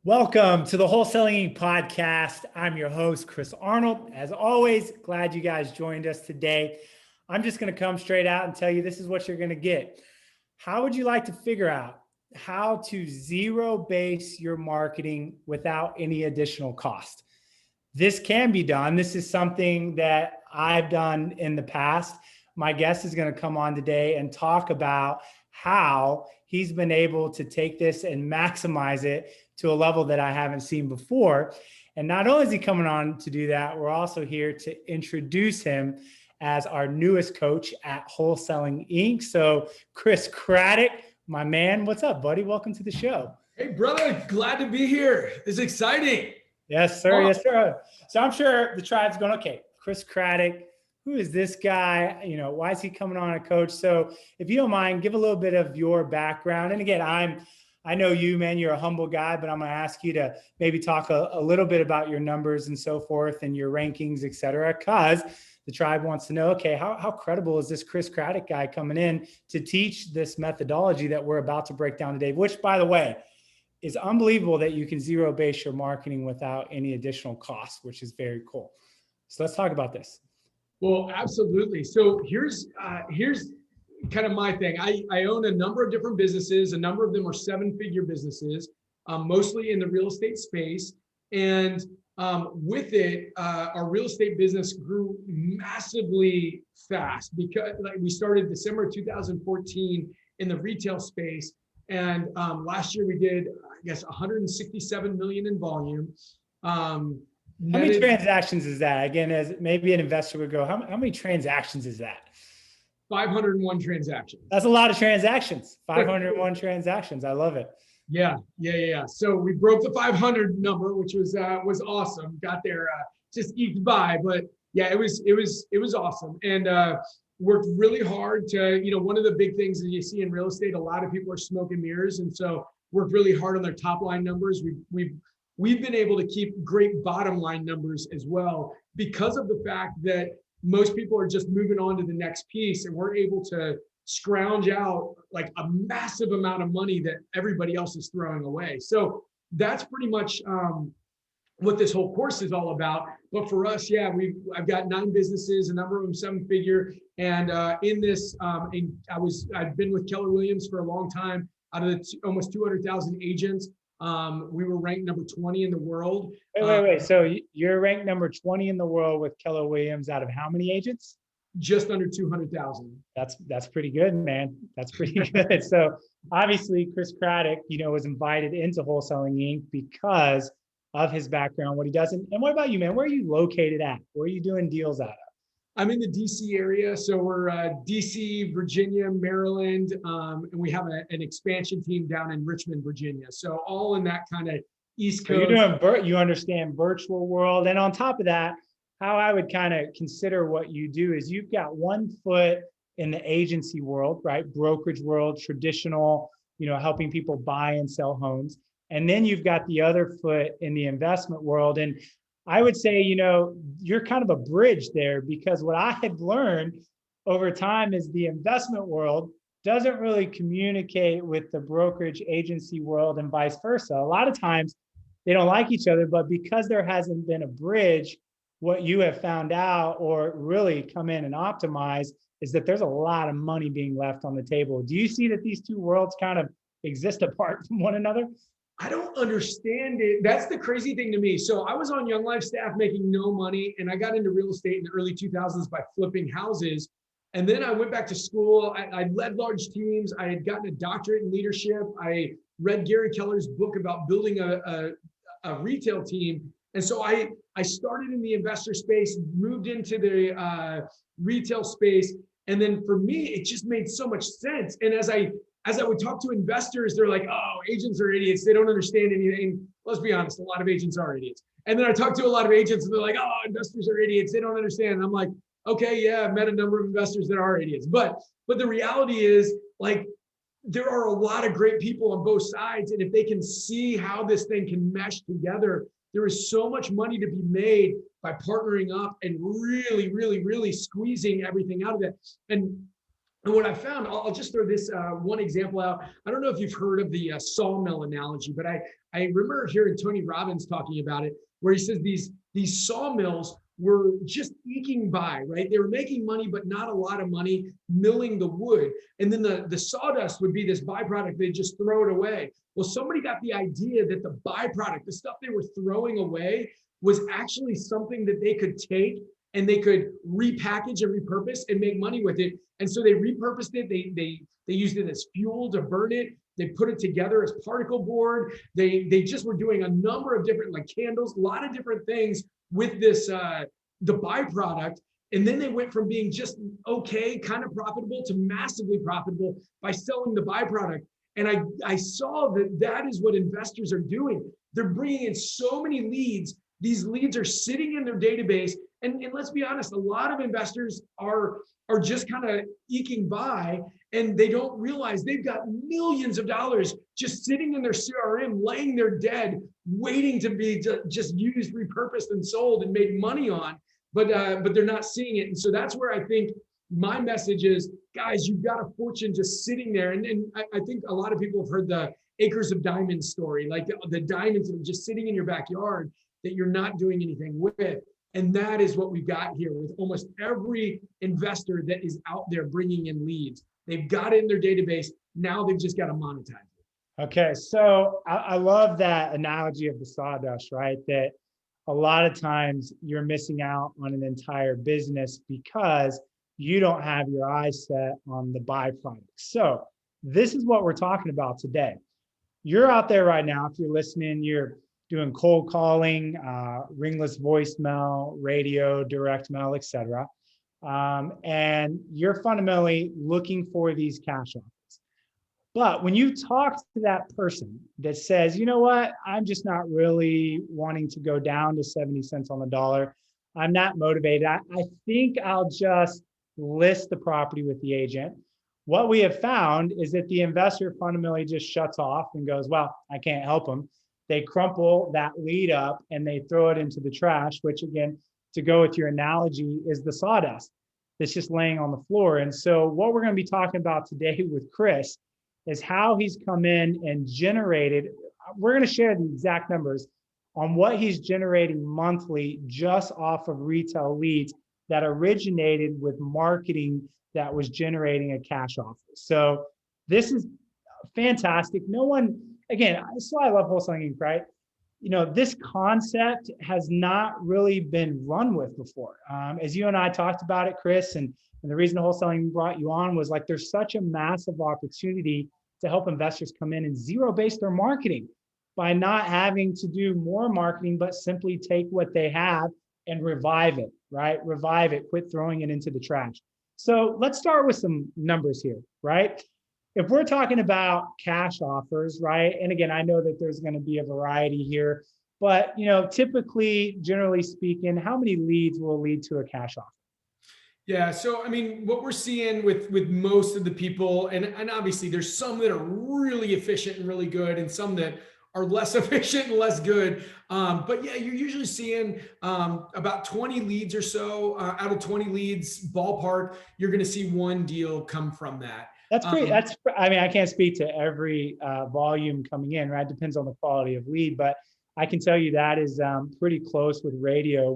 Welcome to the Wholesaling Inc podcast. I'm your host, Chris Arnold. As always, glad you guys joined us today. I'm just going to come straight out and tell you this is what you're going to get. How would you like to figure out how to zero base your marketing without any additional cost? This can be done. This is something that I've done in the past. My guest is going to come on today and talk about how he's been able to take this and maximize it to a level that I haven't seen before. And not only is he coming on to do that, we're also here to introduce him as our newest coach at Wholesaling Inc. So Chris Craddock, my man, what's up, buddy? Welcome to the show. Hey, brother, glad to be here. It's exciting. Yes, sir. Yes, sir. So I'm sure the tribe's going, okay, Chris Craddock, who is this guy? You know, why is he coming on a coach? So if you don't mind, give a little bit of your background. And again, I know you, man, you're a humble guy, but I'm going to ask you to maybe talk a little bit about your numbers and so forth and your rankings, et cetera, because the tribe wants to know, okay, how credible is this Chris Craddock guy coming in to teach this methodology that we're about to break down today, which, by the way, is unbelievable that you can zero base your marketing without any additional cost, which is very cool. So let's talk about this. Well, absolutely. So here's kind of my thing. I own a number of different businesses. A number of them are 7-figure businesses, mostly in the real estate space. And with it, our real estate business grew massively fast because we started December 2014 in the retail space. And last year we did, I guess, 167 million in volume. How many transactions is that? Again, as maybe an investor would go, how many transactions is that? 501 transactions. That's a lot of transactions. 501 transactions. I love it. Yeah. So we broke the 500 number, which was awesome. Got there, just eked by, but yeah, it was awesome. And worked really hard to, one of the big things that you see in real estate, a lot of people are smoke and mirrors. And so worked really hard on their top line numbers. We've been able to keep great bottom line numbers as well because of the fact that most people are just moving on to the next piece, and we're able to scrounge out like a massive amount of money that everybody else is throwing away. So that's pretty much what this whole course is all about. But for us, yeah, I've got 9 businesses, a number of them 7-figure, and in this, I've been with Keller Williams for a long time. Out of the almost 200,000 agents, we were ranked number 20 in the world. Wait. So you're ranked number 20 in the world with Keller Williams out of how many agents? Just under 200,000. That's pretty good, man. That's pretty good. So obviously Chris Craddock, was invited into Wholesaling Inc. because of his background, what he does. And what about you, man? Where are you located at? Where are you doing deals out of? I'm in the DC area. So we're DC, Virginia, Maryland, and we have an expansion team down in Richmond, Virginia. So all in that kind of East Coast. So you're doing, you understand virtual world. And on top of that, how I would kind of consider what you do is you've got one foot in the agency world, right? Brokerage world, traditional, helping people buy and sell homes. And then you've got the other foot in the investment world. And I would say, you're kind of a bridge there, because what I had learned over time is the investment world doesn't really communicate with the brokerage agency world and vice versa. A lot of times they don't like each other, but because there hasn't been a bridge, what you have found out or really come in and optimize is that there's a lot of money being left on the table. Do you see that these two worlds kind of exist apart from one another? I don't understand it. That's the crazy thing to me. So I was on Young Life staff making no money, and I got into real estate in the early 2000s by flipping houses. And then I went back to school. I led large teams. I had gotten a doctorate in leadership. I read Gary Keller's book about building a retail team. And so I started in the investor space, moved into the retail space. And then for me, it just made so much sense. And as I would talk to investors, they're like, oh, agents are idiots. They don't understand anything. Let's be honest, a lot of agents are idiots. And then I talk to a lot of agents and they're like, oh, investors are idiots. They don't understand. And I'm like, okay, yeah, I've met a number of investors that are idiots. But the reality is, like, there are a lot of great people on both sides. And if they can see how this thing can mesh together, there is so much money to be made by partnering up and really, really, really squeezing everything out of it. And And what I found, I'll just throw this one example out. I don't know if you've heard of the sawmill analogy, but I remember hearing Tony Robbins talking about it, where he says these sawmills were just eking by, right? They were making money, but not a lot of money milling the wood. And then the sawdust would be this byproduct. They just throw it away. Well, somebody got the idea that the byproduct, the stuff they were throwing away, was actually something that they could take and they could repackage and repurpose and make money with it. And so they repurposed it. They used it as fuel to burn it. They put it together as particle board. They just were doing a number of different, like candles, a lot of different things with this, the byproduct. And then they went from being just okay, kind of profitable, to massively profitable by selling the byproduct. And I saw that is what investors are doing. They're bringing in so many leads. These leads are sitting in their database. And let's be honest, a lot of investors are just kind of eking by, and they don't realize they've got millions of dollars just sitting in their CRM, laying there dead, waiting to be just used, repurposed, and sold and made money on. But they're not seeing it. And so that's where I think my message is, guys, you've got a fortune just sitting there. And I think a lot of people have heard the acres of diamonds story, like the diamonds that are just sitting in your backyard that you're not doing anything with. And that is what we've got here with almost every investor that is out there bringing in leads. They've got it in their database. Now they've just got to monetize it. Okay, so I love that analogy of the sawdust, right? That a lot of times you're missing out on an entire business because you don't have your eyes set on the byproduct. So this is what we're talking about today. You're out there right now, if you're listening, you're doing cold calling, ringless voicemail, radio, direct mail, etc. And you're fundamentally looking for these cash offers. But when you talk to that person that says, you know what, I'm just not really wanting to go down to 70 cents on the dollar. I'm not motivated. I think I'll just list the property with the agent. What we have found is that the investor fundamentally just shuts off and goes, well, I can't help them. They crumple that lead up and they throw it into the trash, which again, to go with your analogy, is the sawdust that's just laying on the floor. And so what we're going to be talking about today with Chris is how he's come in and generated, we're going to share the exact numbers on what he's generating monthly just off of retail leads that originated with marketing that was generating a cash offer. So this is fantastic. No one, again, that's why I love Wholesaling Inc, right? You know, this concept has not really been run with before. As you and I talked about it, Chris, and the reason Wholesaling brought you on was like, there's such a massive opportunity to help investors come in and zero-base their marketing by not having to do more marketing, but simply take what they have and revive it, right? Revive it, quit throwing it into the trash. So let's start with some numbers here, right? If we're talking about cash offers, right? And again, I know that there's going to be a variety here, but you know, typically, generally speaking, how many leads will lead to a cash offer? Yeah, so I mean, what we're seeing with most of the people, and obviously there's some that are really efficient and really good, and some that are less efficient and less good. But yeah, you're usually seeing about 20 leads or so out of 20 leads, ballpark, you're going to see one deal come from that. That's great. I mean, I can't speak to every volume coming in, right? Depends on the quality of lead, but I can tell you that is pretty close with radio.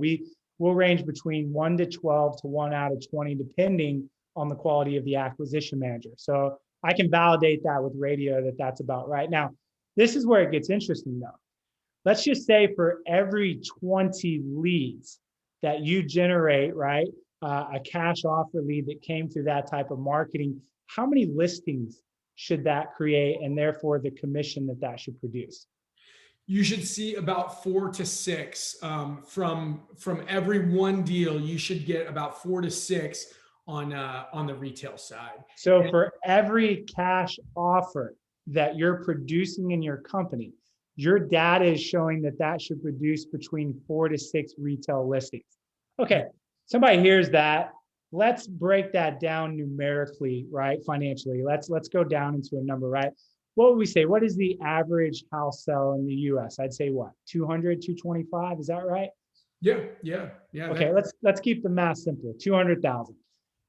We'll range between 1 to 12 to 1 out of 20, depending on the quality of the acquisition manager. So I can validate that with radio that that's about right. Now, this is where it gets interesting though. Let's just say for every 20 leads that you generate, right, a cash offer lead that came through that type of marketing, how many listings should that create, and therefore the commission that should produce? You should see about 4 to 6 from every one deal. You should get about 4 to 6 on the retail side. So for every cash offer that you're producing in your company, your data is showing that should produce between 4 to 6 retail listings. Okay, somebody hears that. Let's break that down numerically, right? Financially, let's go down into a number, right? What would we say? What is the average house sale in the US? I'd say what, 200, 225, is that right? Yeah. Okay, let's keep the math simple, 200,000.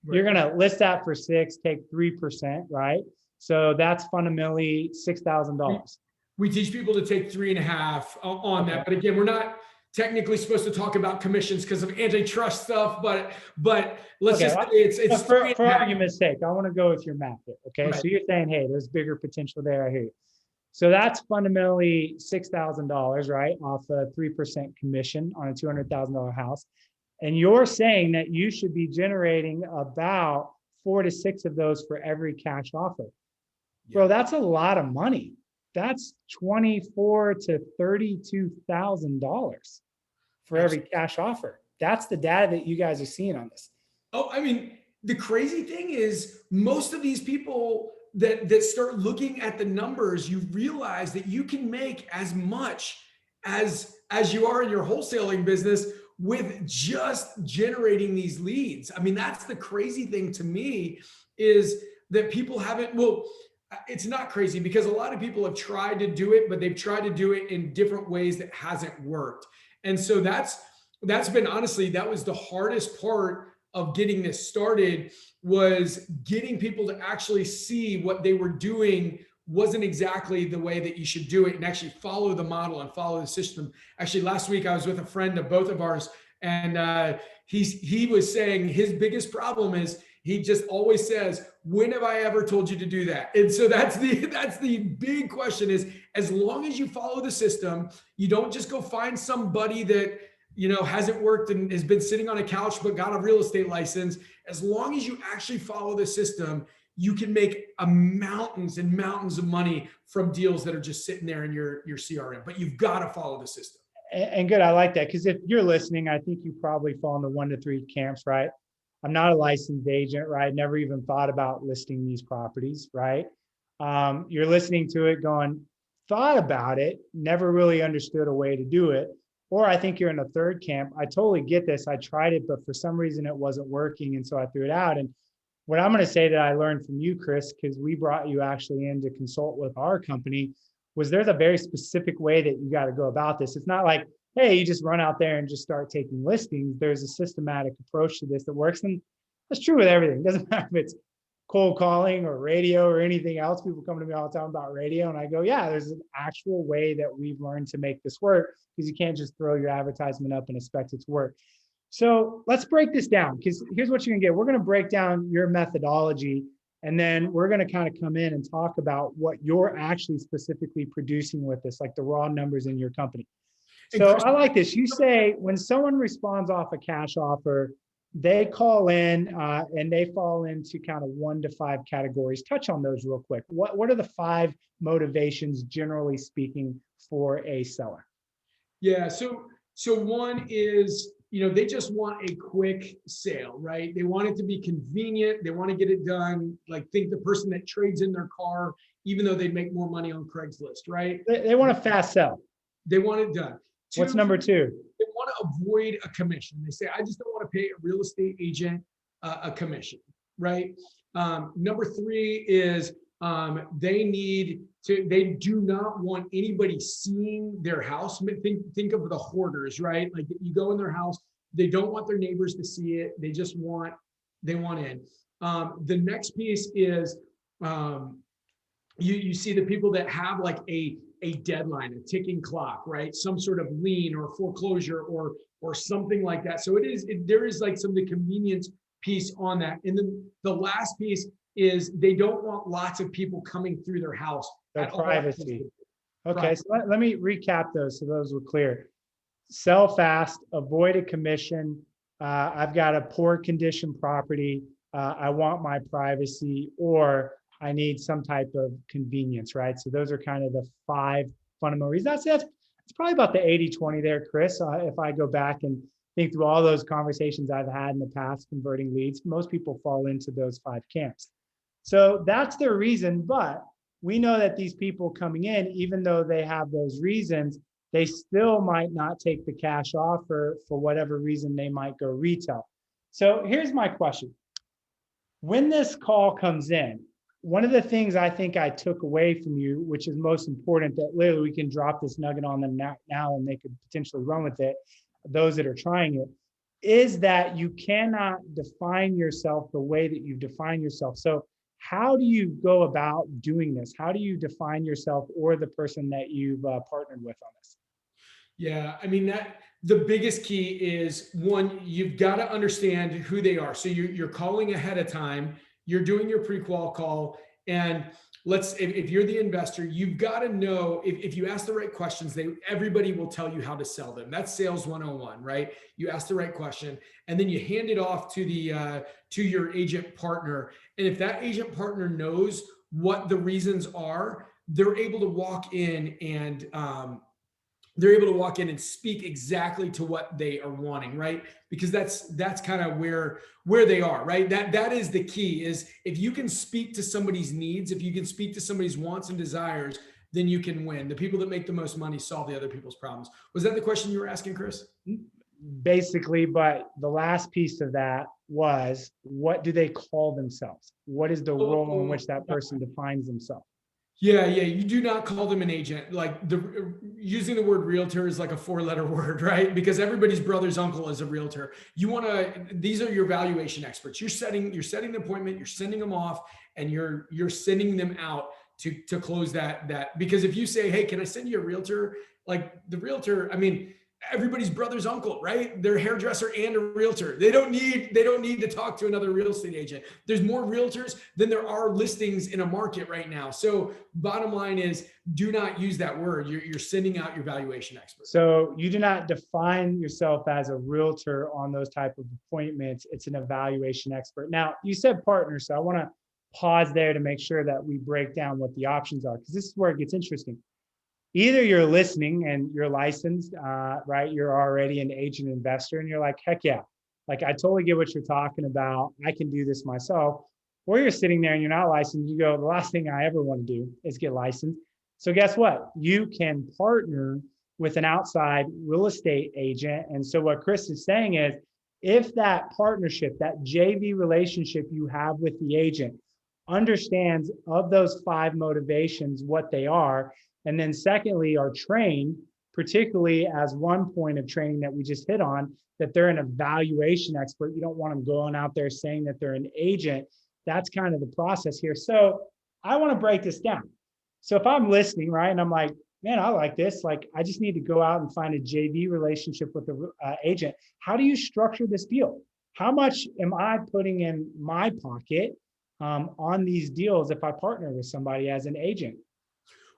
You're going to list that for 6, take 3%, right? So that's fundamentally $6,000. We teach people to take 3.5 on that. But again, we're not technically supposed to talk about commissions because of antitrust stuff, but let's just say it's for argument's sake, I want to go with your math here. Okay. Right. So you're saying, hey, there's bigger potential there. I hear you. So that's fundamentally $6,000, right? Off a 3% commission on a $200,000 house. And you're saying that you should be generating about 4 to 6 of those for every cash offer. Yeah. Bro, that's a lot of money. That's $24,000 to $32,000 for every cash offer. That's the data that you guys are seeing on this. Oh, I mean, the crazy thing is most of these people that start looking at the numbers, you realize that you can make as much as you are in your wholesaling business with just generating these leads. I mean, that's the crazy thing to me, is that people haven't, well, it's not crazy because a lot of people have tried to do it, but they've tried to do it in different ways that hasn't worked. And so that's been, honestly, that was the hardest part of getting this started, was getting people to actually see what they were doing wasn't exactly the way that you should do it, and actually follow the model and follow the system. Actually, last week I was with a friend of both of ours, and he was saying his biggest problem is he just always says, when have I ever told you to do that? And so that's the big question, is as long as you follow the system, you don't just go find somebody that, you know, hasn't worked and has been sitting on a couch but got a real estate license. As long as you actually follow the system, you can make mountains and mountains of money from deals that are just sitting there in your CRM. But you've got to follow the system. And good, I like that, because if you're listening, I think you probably fall in the 1 to 3 camps, right? I'm not a licensed agent, right? Never even thought about listing these properties, right? You're listening to it going, thought about it, never really understood a way to do it. Or I think you're in a third camp. I totally get this. I tried it, but for some reason it wasn't working. And so I threw it out. And what I'm going to say that I learned from you, Chris, because we brought you actually in to consult with our company, was there's a very specific way that you got to go about this. It's not like, hey, you just run out there and just start taking listings. There's a systematic approach to this that works. And that's true with everything. It doesn't matter if it's cold calling or radio or anything else. People come to me all the time about radio, and I go, yeah, there's an actual way that we've learned to make this work, because you can't just throw your advertisement up and expect it to work. So let's break this down, because here's what you're gonna get. We're gonna break down your methodology, and then we're gonna kind of come in and talk about what you're actually specifically producing with this, like the raw numbers in your company. So I like this. You say when someone responds off a cash offer, they call in and they fall into kind of 1 to 5 categories. Touch on those real quick. What are the 5 motivations, generally speaking, for a seller? Yeah. So one is, you know, they just want a quick sale, right? They want it to be convenient. They want to get it done. Like, think the person that trades in their car, even though they make more money on Craigslist, right? They want a fast sell. They want it done. What's number 2? They want to avoid a commission. They say, I just don't want to pay a real estate agent a commission, right? Number 3 is they do not want anybody seeing their house. Think of the hoarders, right? Like, you go in their house, they don't want their neighbors to see it. They want in. The next piece is you see the people that have like a deadline, a ticking clock, right? Some sort of lien or foreclosure or something like that. So there is like some of the convenience piece on that. And then the last piece is they don't want lots of people coming through their house. Their privacy. Okay, so let me recap those so those were clear. Sell fast, avoid a commission. I've got a poor condition property. I want my privacy, or I need some type of convenience, right? So those are kind of the 5 fundamental reasons. That's probably about the 80-20 there, Chris. If I go back and think through all those conversations I've had in the past converting leads, most people fall into those 5 camps. So that's their reason, but we know that these people coming in, even though they have those reasons, they still might not take the cash offer for whatever reason. They might go retail. So here's my question. When this call comes in, one of the things I think I took away from you, which is most important, that literally we can drop this nugget on them now and they could potentially run with it, those that are trying it, is that you cannot define yourself the way that you've defined yourself. So how do you go about doing this? How do you define yourself or the person that you've partnered with on this? Yeah, I mean that the biggest key is one, you've got to understand who they are. So you're calling ahead of time, you're doing your pre-qual call, and if you're the investor, you've got to know if you ask the right questions, everybody will tell you how to sell them. That's sales 101, right? You ask the right question, and then you hand it off to the to your agent partner. And if that agent partner knows what the reasons are, they're able to walk in and speak exactly to what they are wanting, right? Because that's kind of where they are, right? That is the key. Is if you can speak to somebody's needs, if you can speak to somebody's wants and desires, then you can win. The people that make the most money solve the other people's problems. Was that the question you were asking, Chris? Basically, but the last piece of that was, what do they call themselves? What is the role in which that person defines themselves? Yeah. You do not call them an agent. Like using the word realtor is like a 4-letter word, right? Because everybody's brother's uncle is a realtor. These are your valuation experts. You're setting the appointment, you're sending them off, and you're sending them out to close that. Because if you say, hey, can I send you a realtor? Like the realtor, I mean, everybody's brother's uncle, right? They're a hairdresser and a realtor. They don't need to talk to another real estate agent. There's more realtors than there are listings in a market right now. So bottom line is, do not use that word. You're sending out your valuation expert. So you do not define yourself as a realtor on those type of appointments. It's an evaluation expert. Now, you said partner, so I want to pause there to make sure that we break down what the options are, because this is where it gets interesting. Either you're listening and you're licensed, right? You're already an agent investor and you're like, heck yeah, like I totally get what you're talking about. I can do this myself. Or you're sitting there and you're not licensed. You go, the last thing I ever want to do is get licensed. So guess what? You can partner with an outside real estate agent. And so what Chris is saying is, if that partnership, that JV relationship you have with the agent understands of those 5 motivations, what they are, and then secondly, are trained, particularly as one point of training that we just hit on, that they're an evaluation expert. You don't want them going out there saying that they're an agent. That's kind of the process here. So I want to break this down. So if I'm listening, right, and I'm like, man, I like this. Like, I just need to go out and find a JV relationship with the agent. How do you structure this deal? How much am I putting in my pocket on these deals if I partner with somebody as an agent?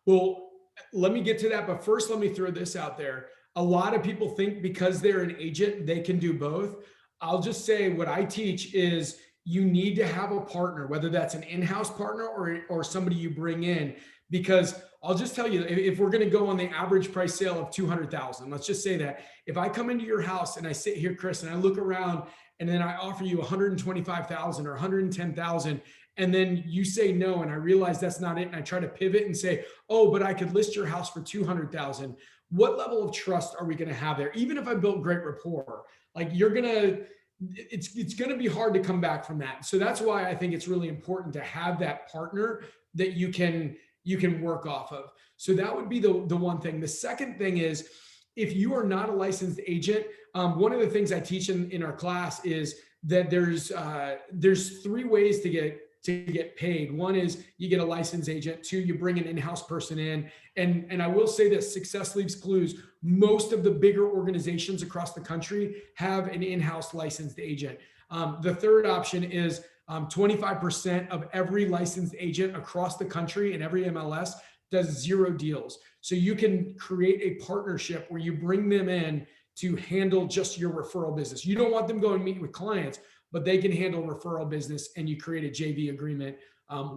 Well, let me get to that. But first, let me throw this out there. A lot of people think because they're an agent, they can do both. I'll just say what I teach is you need to have a partner, whether that's an in-house partner or somebody you bring in, because I'll just tell you, if we're going to go on the average price sale of 200,000, let's just say that if I come into your house and I sit here, Chris, and I look around and then I offer you 125,000 or 110,000, and then you say no, and I realize that's not it, and I try to pivot and say, oh, but I could list your house for 200,000. What level of trust are we going to have there? Even if I built great rapport, like it's going to be hard to come back from that. So that's why I think it's really important to have that partner that you can work off of. So that would be the one thing. The second thing is, if you are not a licensed agent, one of the things I teach in our class is that there's 3 ways to get paid. One is you get a licensed agent. 2, you bring an in-house person in. And I will say this, success leaves clues. Most of the bigger organizations across the country have an in-house licensed agent. The third option is 25% of every licensed agent across the country and every MLS does 0 deals. So you can create a partnership where you bring them in to handle just your referral business. You don't want them going meet with clients, but they can handle referral business, and you create a JV agreement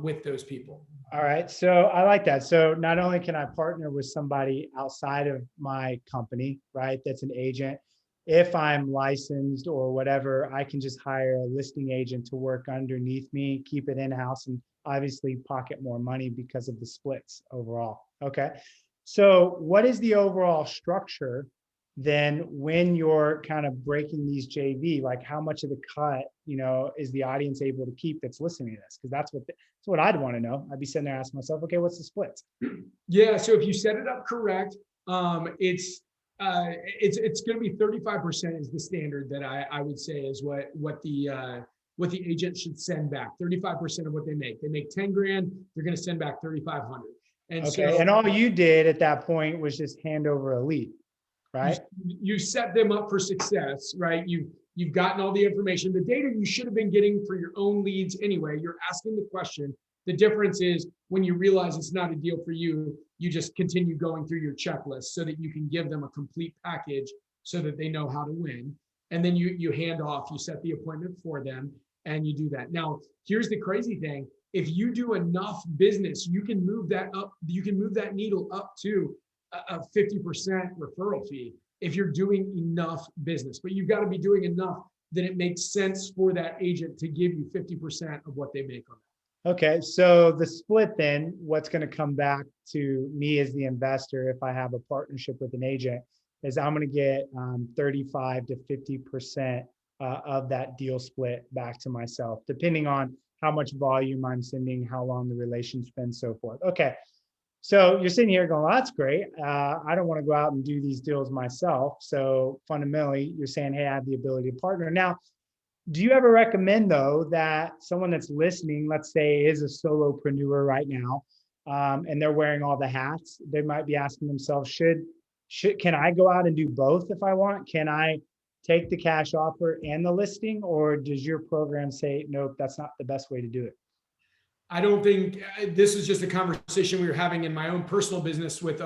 with those people. All right. So I like that. So not only can I partner with somebody outside of my company, right, that's an agent, if I'm licensed or whatever, I can just hire a listing agent to work underneath me, keep it in-house, and obviously pocket more money because of the splits overall. Okay. So what is the overall structure then when you're kind of breaking these JV? Like, how much of the cut, is the audience able to keep that's listening to this? Because that's what I'd want to know. I'd be sitting there asking myself, okay, what's the splits? Yeah. So if you set it up correct, it's It's going to be 35% is the standard that I would say is what the agent should send back. 35% of what they make. They make 10 grand, they're going to send back 3,500. And Okay. so, And all you did at that point was just hand over a lead, right? you set them up for success, right? You've gotten all the information, the data you should have been getting for your own leads anyway. You're asking the question. The difference is when you realize it's not a deal for you, you just continue going through your checklist so that you can give them a complete package so that they know how to win. And then you hand off, you set the appointment for them, and you do that. Now, here's the crazy thing. If you do enough business, you can move that up, you can move that needle up to a 50% referral fee if you're doing enough business. But you've got to be doing enough that it makes sense for that agent to give you 50% of what they make on that. Okay. So the split then, what's going to come back to me as the investor if I have a partnership with an agent is I'm going to get 35 to 50% of that deal split back to myself, depending on how much volume I'm sending, how long the relation's been, so forth. Okay. So you're sitting here going, well, that's great. I don't want to go out and do these deals myself. So fundamentally, you're saying, hey, I have the ability to partner. Now, do you ever recommend, though, that someone that's listening, let's say, is a solopreneur right now, and they're wearing all the hats, they might be asking themselves, can I go out and do both if I want? Can I take the cash offer and the listing, or does your program say, nope, that's not the best way to do it? I don't think this is just a conversation we were having in my own personal business with,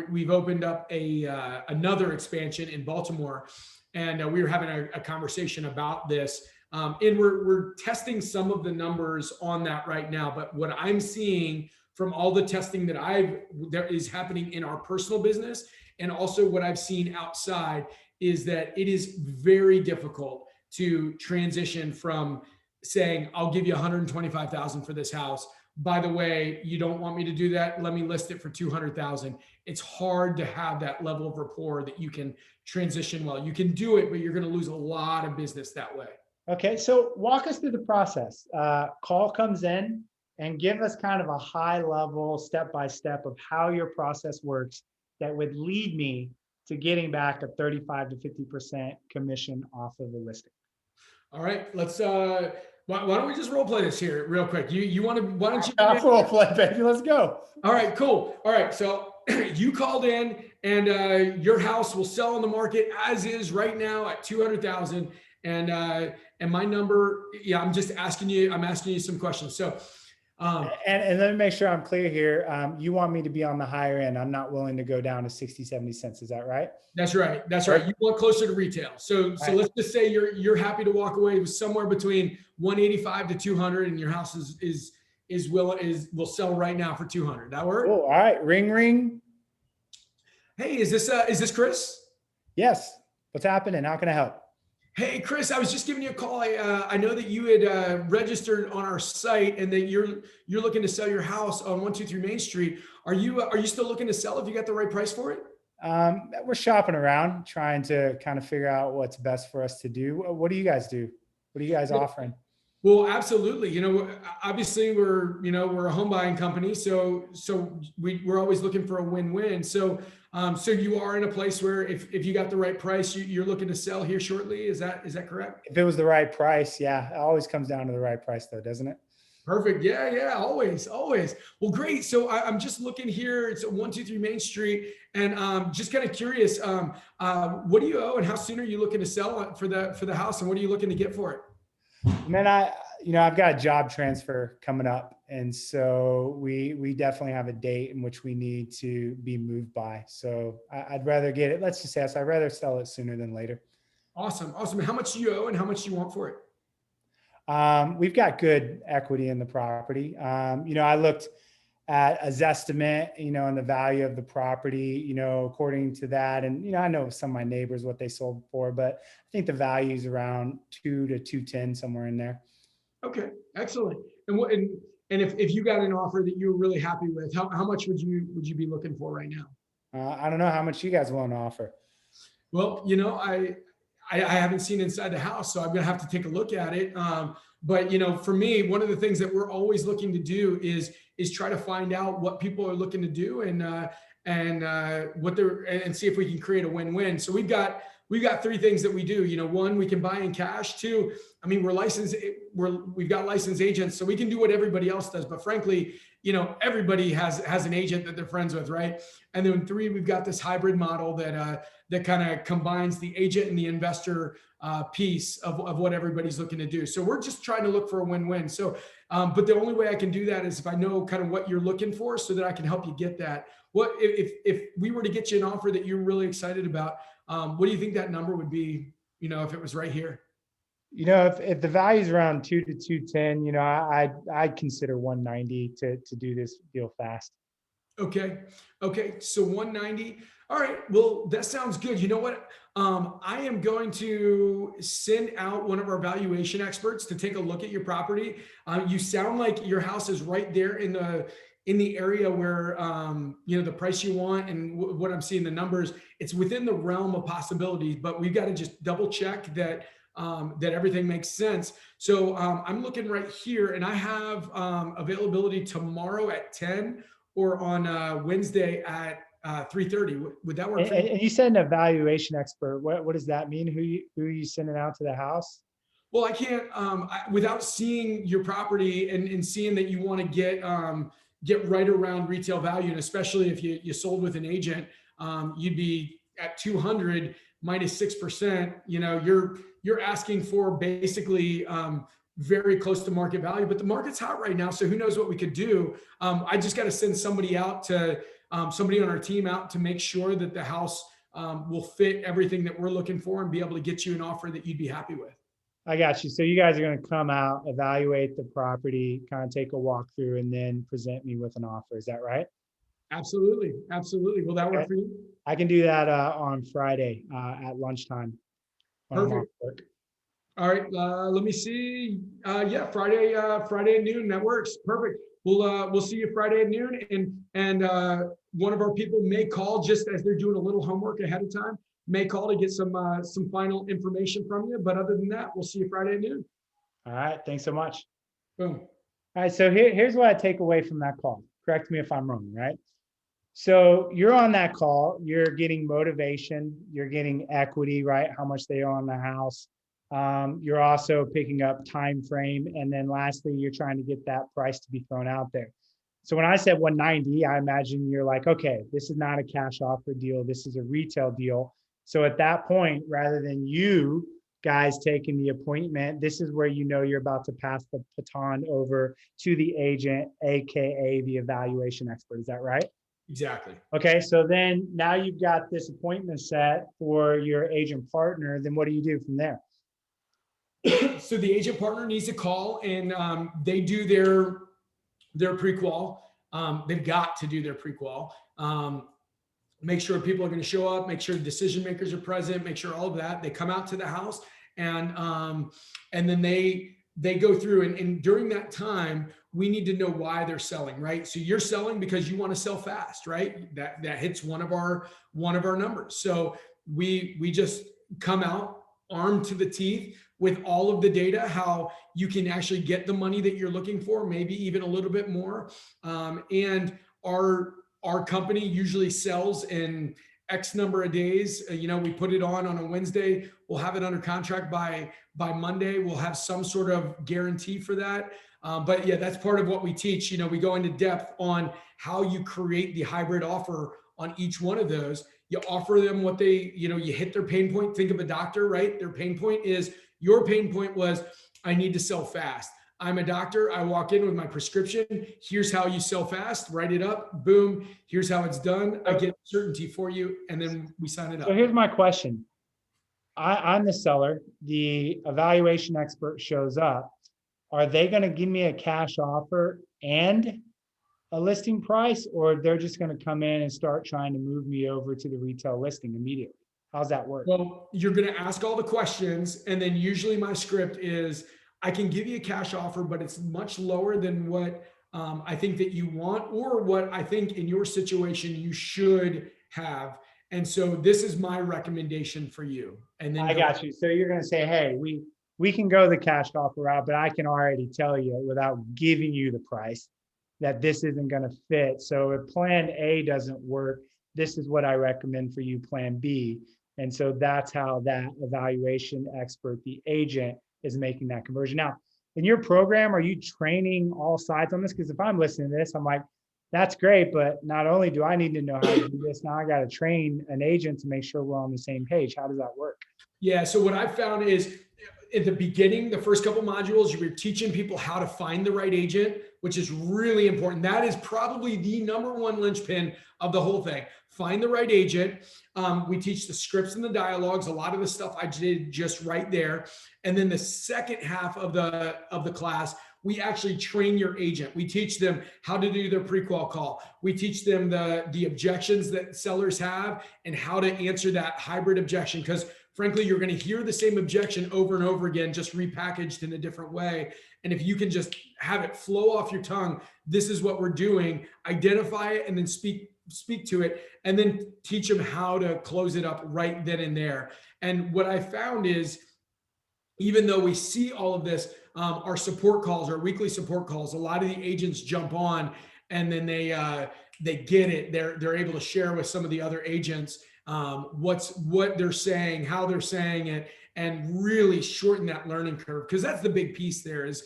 we've opened up another expansion in Baltimore, and we were having a conversation about this. And we're testing some of the numbers on that right now. But what I'm seeing from all the testing that is happening in our personal business, and also what I've seen outside, is that it is very difficult to transition from saying, I'll give you 125,000 for this house. By the way, you don't want me to do that. Let me list it for 200,000. It's hard to have that level of rapport that you can transition well. You can do it, but you're going to lose a lot of business that way. Okay. So walk us through the process. Call comes in and give us kind of a high level step-by-step of how your process works that would lead me to getting back a 35 to 50% commission off of the listing. All right, let's why don't we just role play this here real quick? You want to, why don't you role play, baby? Let's go. All right, cool. All right, so you called in and your house will sell on the market as is right now at 200,000, and my number, I'm asking you some questions. So and let me make sure I'm clear here. You want me to be on the higher end. I'm not willing to go down to 60, 70 cents. Is that right? That's right. That's right. You want closer to retail. So let's just say you're happy to walk away with somewhere between 185 to 200, and your house will sell right now for 200. That work? Oh, all right. Ring, ring. Hey, is this Chris? Yes. What's happening? How can I help? Hey, Chris, I was just giving you a call. I know that you had registered on our site and that you're looking to sell your house on 123 Main Street. Are you still looking to sell if you got the right price for it? We're shopping around, trying to kind of figure out what's best for us to do. What do you guys do? What are you guys offering? Well, absolutely. Obviously we're a home buying company. So we're always looking for a win-win. So you are in a place where if you got the right price, you're looking to sell here shortly. Is that correct? If it was the right price, yeah. It always comes down to the right price though, doesn't it? Perfect. Yeah. Always. Well, great. So I'm just looking here. It's at 123 Main Street, and just kind of curious. What do you owe, and how soon are you looking to sell for the house, and what are you looking to get for it? Man, I've got a job transfer coming up, and so we definitely have a date in which we need to be moved by. So I'd rather get it. Let's just say I'd rather sell it sooner than later. Awesome. How much do you owe, and how much do you want for it? We've got good equity in the property. I looked at a Zestimate, and the value of the property, according to that. And, I know some of my neighbors, what they sold for, but I think the value is around 2 to 210, somewhere in there. Okay, excellent. And if you got an offer that you were really happy with, how much would you be looking for right now? I don't know how much you guys want to offer. Well, I haven't seen inside the house, so I'm going to have to take a look at it. But, for me, one of the things that we're always looking to do is try to find out what people are looking to do. and and see if we can create a win-win. So we've got three things that we do. One, we can buy in cash. Two, I mean, we've got licensed agents, so we can do what everybody else does. But frankly, everybody has an agent that they're friends with, right? And then three, we've got this hybrid model that kind of combines the agent and the investor piece of what everybody's looking to do. So we're just trying to look for a win-win. So, but the only way I can do that is if I know kind of what you're looking for, so that I can help you get that. What if we were to get you an offer that you're really excited about? What do you think that number would be? If it was right here. If the value is around 2 to 210, I'd consider 190 to do this deal fast. Okay. So 190. All right. Well, that sounds good. You know what? I am going to send out one of our valuation experts to take a look at your property. You sound like your house is right there in the area where, the price you want, and what I'm seeing the numbers, it's within the realm of possibilities, but we've got to just double check that everything makes sense. So I'm looking right here, and I have availability tomorrow at 10 or on Wednesday at 3:30. Would that work for you? And you said an evaluation expert. What does that mean? Who are you sending out to the house? Well, I can't, without seeing your property and seeing that you want to get right around retail value, and especially if you sold with an agent, you'd be at 200 minus 6%. You're asking for basically very close to market value, but the market's hot right now, so who knows what we could do. I just got to send somebody on our team out to make sure that the house will fit everything that we're looking for and be able to get you an offer that you'd be happy with. I got you. So you guys are going to come out, evaluate the property, kind of take a walkthrough, and then present me with an offer. Is that right? Absolutely. Will that work for you? I can do that on Friday at lunchtime. Perfect. All right. Let me see. Yeah, Friday at noon. That works. Perfect. We'll see you Friday at noon, and one of our people may call just as they're doing a little homework ahead of time. May call to get some final information from you. But other than that, we'll see you Friday at noon. All right. Thanks so much. Boom. All right. So here's what I take away from that call. Correct me if I'm wrong, right? So you're on that call, you're getting motivation, you're getting equity, right? How much they own the house. You're also picking up time frame. And then lastly, you're trying to get that price to be thrown out there. So when I said 190, I imagine you're like, okay, this is not a cash offer deal. This is a retail deal. So at that point, rather than you guys taking the appointment, this is where you're about to pass the baton over to the agent, AKA the evaluation expert. Is that right? Exactly. Okay, so then now you've got this appointment set for your agent partner. Then what do you do from there? So the agent partner needs to call, and they do their pre-qual. They've got to do their pre-qual. Make sure people are going to show up, make sure decision makers are present, make sure all of that. They come out to the house, and then they go through, and during that time, we need to know why they're selling, right? So you're selling because you want to sell fast, right? That hits one of our numbers. So we just come out armed to the teeth with all of the data, how you can actually get the money that you're looking for, maybe even a little bit more. And our company usually sells in X number of days. We put it on a Wednesday. We'll have it under contract by Monday. We'll have some sort of guarantee for that. But yeah, that's part of what we teach. We go into depth on how you create the hybrid offer on each one of those. You offer them what they, you hit their pain point. Think of a doctor, right? Their pain point is, your pain point was, I need to sell fast. I'm a doctor. I walk in with my prescription. Here's how you sell fast. Write it up. Boom. Here's how it's done. I get certainty for you. And then we sign it up. So here's my question. I'm the seller. The evaluation expert shows up. Are they going to give me a cash offer and a listing price, or they're just going to come in and start trying to move me over to the retail listing immediately? How's that work? Well, you're going to ask all the questions. And then usually my script is, I can give you a cash offer, but it's much lower than what I think that you want, or what I think in your situation you should have. And so this is my recommendation for you. And then I got you. So you're going to say, hey, we can go the cash offer route, but I can already tell you without giving you the price that this isn't going to fit. So if plan A doesn't work, this is what I recommend for you, plan B. And so that's how that evaluation expert, the agent, is making that conversion. Now, in your program, are you training all sides on this? Because if I'm listening to this, I'm like, that's great, but not only do I need to know how to do this, now I got to train an agent to make sure we're on the same page. How does that work? Yeah. So what I've found is at the beginning, the first couple modules, you were teaching people how to find the right agent, which is really important. That is probably the number one linchpin of the whole thing. Find the right agent. We teach the scripts and the dialogues. A lot of the stuff I did just right there. And then the second half of the class, we actually train your agent. We teach them how to do their pre-qual call. We teach them the objections that sellers have and how to answer that hybrid objection. Because frankly, you're going to hear the same objection over and over again, just repackaged in a different way. And if you can just have it flow off your tongue, this is what we're doing, identify it and then speak to it, and then teach them how to close it up right then and there. And what I found is, even though we see all of this, our support calls, our weekly support calls, a lot of the agents jump on and then they get it. They're able to share with some of the other agents what they're saying, how they're saying it, and really shorten that learning curve. Because that's the big piece there is,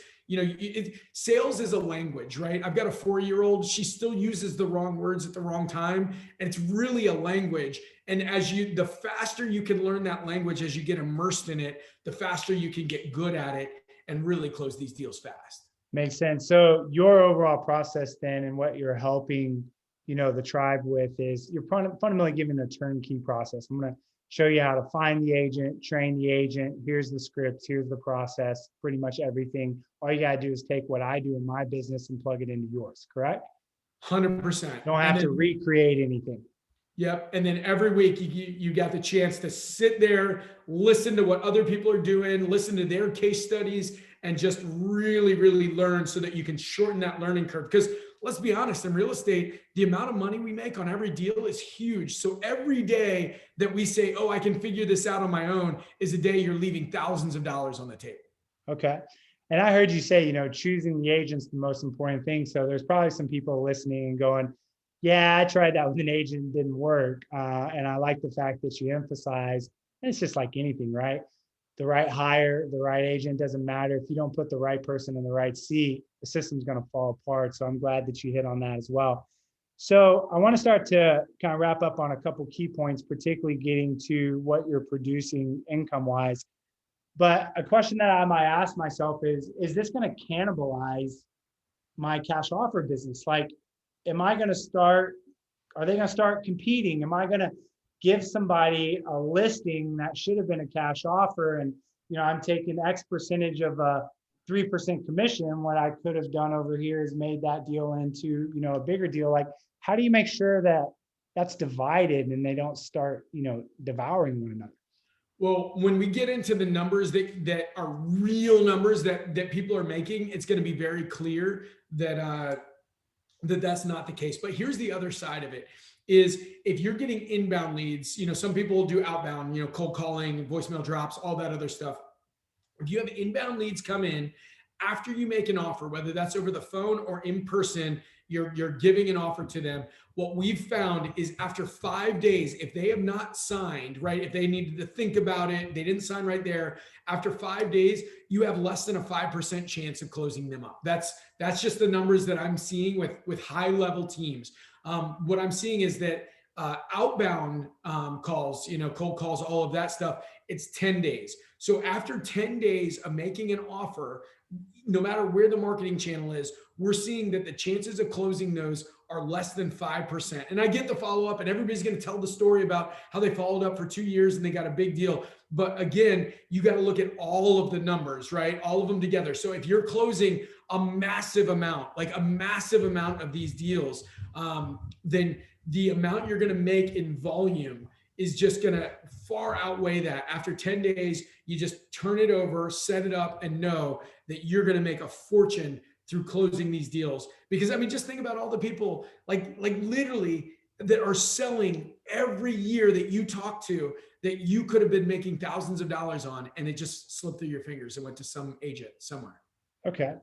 sales is a language, right? I've got a 4-year-old. She still uses the wrong words at the wrong time. And it's really a language. And the faster you can learn that language, as you get immersed in it, the faster you can get good at it and really close these deals fast. Makes sense. So your overall process then, and what you're helping, the tribe with, is you're fundamentally giving a turnkey process. I'm going to show you how to find the agent, train the agent. Here's the script. Here's the process. Pretty much everything. All you got to do is take what I do in my business and plug it into yours. Correct? 100%. Don't have to recreate anything. Yep. And then every week you got the chance to sit there, listen to what other people are doing, listen to their case studies, and just really, really learn so that you can shorten that learning curve. Because let's be honest, in real estate, the amount of money we make on every deal is huge. So every day that we say, oh, I can figure this out on my own, is a day you're leaving thousands of dollars on the table. Okay. And I heard you say, choosing the agent's the most important thing. So there's probably some people listening and going, yeah, I tried that with an agent, it didn't work. And I like the fact that you emphasize, and it's just like anything, right? The right hire, the right agent, doesn't matter. If you don't put the right person in the right seat, the system's going to fall apart. So I'm glad that you hit on that as well. So I want to start to kind of wrap up on a couple key points, particularly getting to what you're producing income-wise. But a question that I might ask myself is this going to cannibalize my cash offer business? Like, are they going to start competing? Am I going to give somebody a listing that should have been a cash offer, and I'm taking X percentage of a 3% commission? What I could have done over here is made that deal into a bigger deal. Like, how do you make sure that that's divided and they don't start devouring one another? Well, when we get into the numbers that are real numbers that people are making, it's going to be very clear that that's not the case. But here's the other side of it is, if you're getting inbound leads, some people do outbound, cold calling, voicemail drops, all that other stuff. If you have inbound leads come in after you make an offer, whether that's over the phone or in person, you're giving an offer to them. What we've found is after 5 days, if they have not signed, right, if they needed to think about it, they didn't sign right there, after 5 days, you have less than a 5% chance of closing them up. That's just the numbers that I'm seeing with high level teams. What I'm seeing is that outbound calls, cold calls, all of that stuff, it's 10 days. So after 10 days of making an offer, no matter where the marketing channel is, we're seeing that the chances of closing those are less than 5%. And I get the follow-up, and everybody's going to tell the story about how they followed up for 2 years and they got a big deal. But again, you got to look at all of the numbers, right? All of them together. So if you're closing a massive amount of these deals, then the amount you're going to make in volume is just going to far outweigh that. After 10 days, you just turn it over, set it up, and know that you're going to make a fortune through closing these deals. Because just think about all the people like literally that are selling every year that you talk to, that you could have been making thousands of dollars on, and it just slipped through your fingers and went to some agent somewhere. Okay.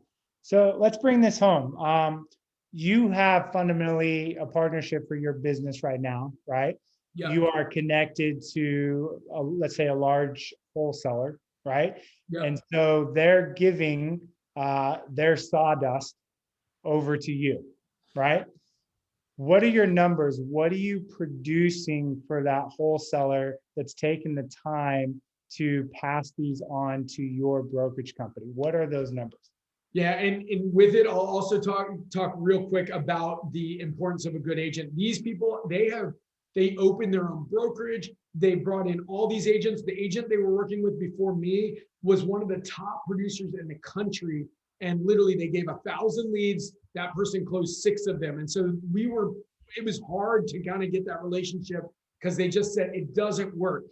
So let's bring this home. you have fundamentally a partnership for your business right now, right? Yep. You are connected to, let's say, a large wholesaler, right? Yep. And so they're giving their sawdust over to you, right? What are your numbers? What are you producing for that wholesaler that's taken the time to pass these on to your brokerage company? What are those numbers? Yeah, and with it, I'll also talk real quick about the importance of a good agent. These people, they opened their own brokerage. They brought in all these agents. The agent they were working with before me was one of the top producers in the country. And literally they gave 1,000 leads. That person closed 6 of them. And so it was hard to kind of get that relationship because they just said it doesn't work.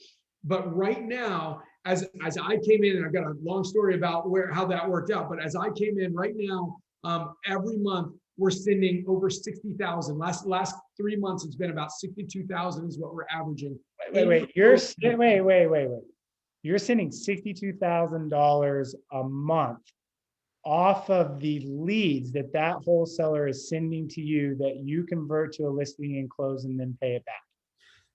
But right now, as I came in, and I've got a long story about how that worked out. But as I came in right now, every month we're sending over 60,000. Last 3 months, it's been about 62,000 is what we're averaging. Wait. You're sending $62,000 a month off of the leads that wholesaler is sending to you that you convert to a listing and close and then pay it back.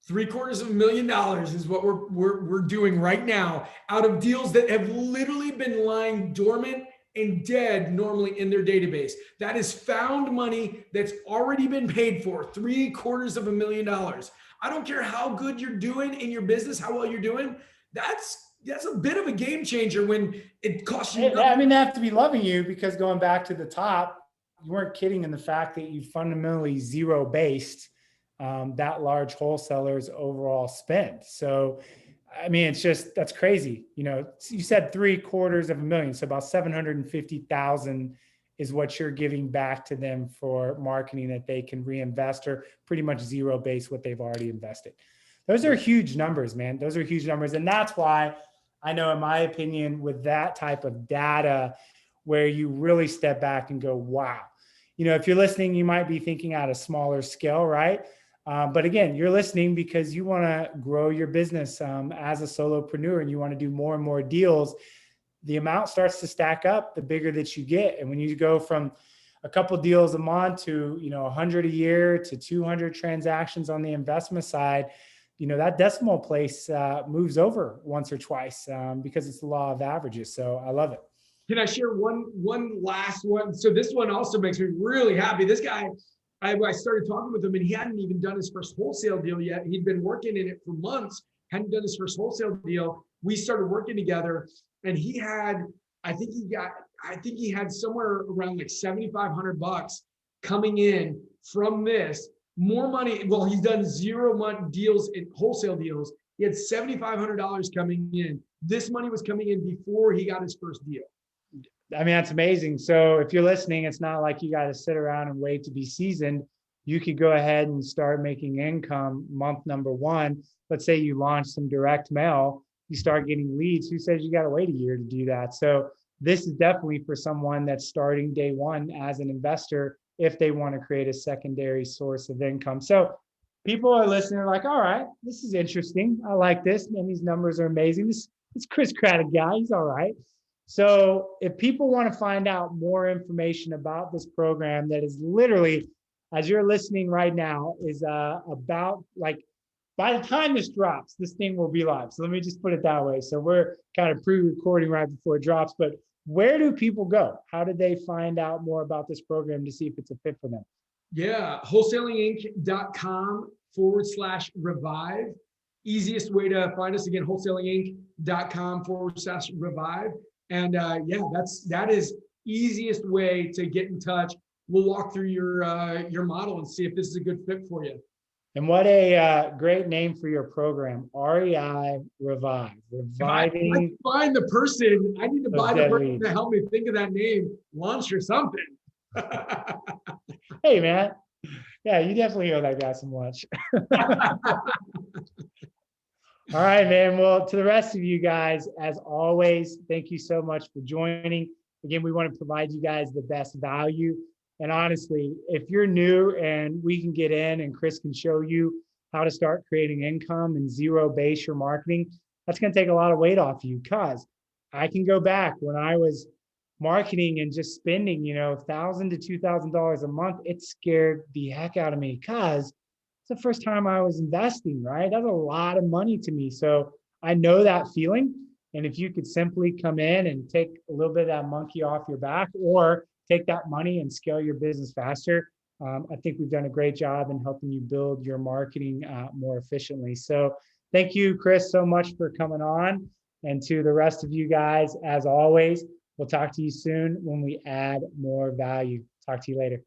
$750,000 is what we're doing right now out of deals that have literally been lying dormant and dead normally in their database. That is found money that's already been paid for, $750,000. I don't care how good you're doing in your business, how well you're doing. That's a bit of a game changer when it costs you. I mean, they have to be loving you, because going back to the top, you weren't kidding in the fact that you fundamentally zero based that large wholesaler's overall spend. So, I mean, that's crazy. You know, you said $750,000, so about 750,000 is what you're giving back to them for marketing that they can reinvest, or pretty much zero base what they've already invested. Those are huge numbers, man. Those are huge numbers. And that's why I know, in my opinion, with that type of data, where you really step back and go, wow. You know, if you're listening, you might be thinking at a smaller scale, right? But again, you're listening because you want to grow your business as a solopreneur, and you want to do more and more deals. The amount starts to stack up the bigger that you get. And when you go from a couple deals a month to, 100 a year to 200 transactions on the investment side, that decimal place moves over once or twice because it's the law of averages. So I love it. Can I share one last one? So this one also makes me really happy. This guy, I started talking with him, and he hadn't even done his first wholesale deal yet. He'd been working in it for months, hadn't done his first wholesale deal. We started working together, and I think he had somewhere around like $7,500 coming in from this. More money. Well, he's done 0 month deals in wholesale deals. He had $7,500 coming in. This money was coming in before he got his first deal. I mean, that's amazing. So if you're listening, it's not like you got to sit around and wait to be seasoned. You could go ahead and start making income month number 1. Let's say you launch some direct mail, you start getting leads. Who says you got to wait a year to do that? So this is definitely for someone that's starting day 1 as an investor, if they want to create a secondary source of income. So people are listening, like, all right, this is interesting. I like this. And these numbers are amazing. This Chris Craddock guy, he's all right. So if people want to find out more information about this program that is literally, as you're listening right now, is about, like, by the time this drops, this thing will be live. So let me just put it that way. So we're kind of pre-recording right before it drops, but where do people go? How do they find out more about this program to see if it's a fit for them? Yeah, wholesalinginc.com/revive. Easiest way to find us, again, wholesalinginc.com/revive. And that is easiest way to get in touch. We'll walk through your model and see if this is a good fit for you. And what a great name for your program, REI Revive. Reviving. I find the person, I need to buy the person to help me think of that name, lunch or something. Hey, man. Yeah, you definitely owe that guy some lunch. All right, man. Well, to the rest of you guys, as always, thank you so much for joining. Again, we want to provide you guys the best value. And honestly, if you're new and we can get in and Chris can show you how to start creating income and zero base your marketing, that's going to take a lot of weight off you, because I can go back when I was marketing and just spending, $1,000 to $2,000 a month, it scared the heck out of me because it's the first time I was investing, right? That's a lot of money to me. So I know that feeling. And if you could simply come in and take a little bit of that monkey off your back, or take that money and scale your business faster, I think we've done a great job in helping you build your marketing more efficiently. So thank you, Chris, so much for coming on. And to the rest of you guys, as always, we'll talk to you soon when we add more value. Talk to you later.